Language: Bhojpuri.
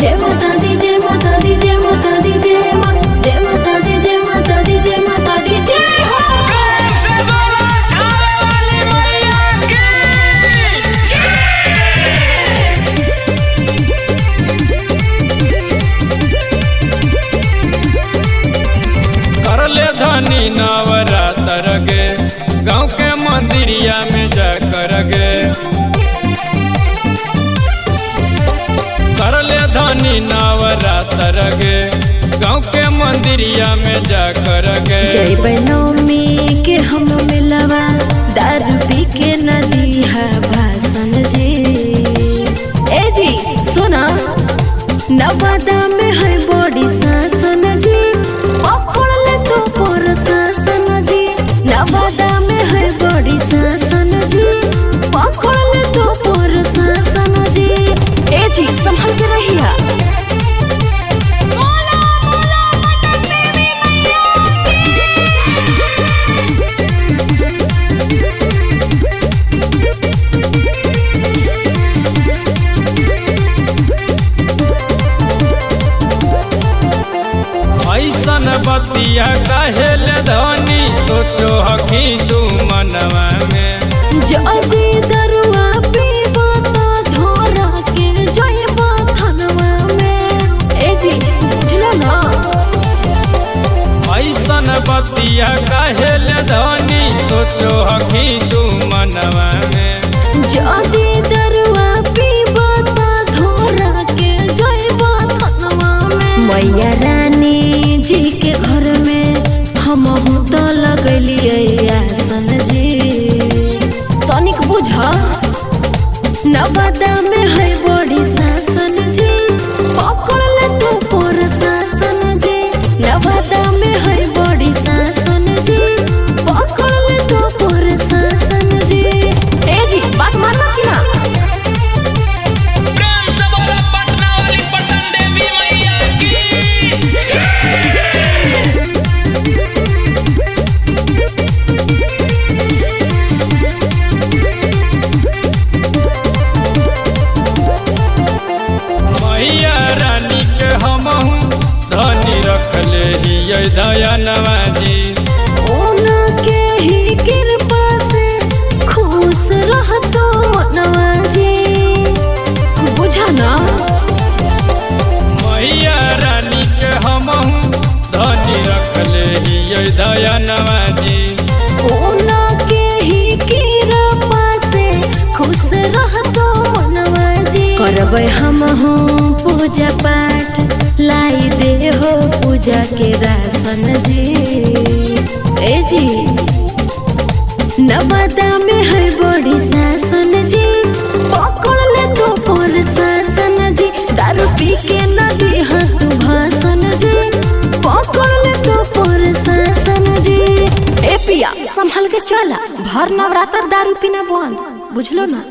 जय माता दी जय माता दी जय माता दी जय माता दी जय माता दी जय माता दी जय हो। कर ले धनी नवरात्र गे गाँव के मंदिरिया में जा कर गे। कर ले धनी नवरात्र गे गाँव के मंदिरिया में जा कर गे। जय बनौमी के हम मिलवा दारू पी के नदी है भाषण जी। ए जी सुना नवादा में है बड़ी शासन जी, पकड़ ले तू पर शासन जी। नवादा में है बड़ी शासन जी, पकड़ ले तू पर शासन जी। ए जी संभल के रहिया। ऐसन बतिया कहेल धनी सोचो हकी तू मनवा में। जदी दरुआ पीबो तो धोरा के जइबो थनवा में। ए जी बुझलो ना। ऐसन बतिया कहेल धनी सोचो हकी तू मनवा में। जदी दरुआ पीबो तो धोरा के जइबो थनवा में। मैया रानी जी के घर में हम तो लगलिए आसन जी। तनिक बुझा नवादा में है बड़ी शासन जी, पकड़ ले तू पर शासन जी। नवादा में है बड़ी शासन जी, पकड़ ले तू पर शासन जी। ए जी बात मानना कि ना। प्रेम से बोला पटना वाली पटन देवी मैया की। मैया रानी के हमहू धनी रखले ही दया नवाजी। उनके ही कृपा से खुश रहतो मनवा जी। बुझा ना। मैया रानी के हमहू धनी रखले ही दया नवाजी। उनके ही कृपा से खुश रहतो मनवा जी। करबै हम पूजा पाठ लाई दे हो पूजा के राशन जी। ए जी नवादा में है बड़ी शासन जी, पकड़ ले तो पर शासन जी। दारू पी के नदी है तू भाषण जी, पकड़ ले तो पर शासन जी। ए पिया संभल के चला, भर नवरात्र दारू पीना बंद, बुझलो ना।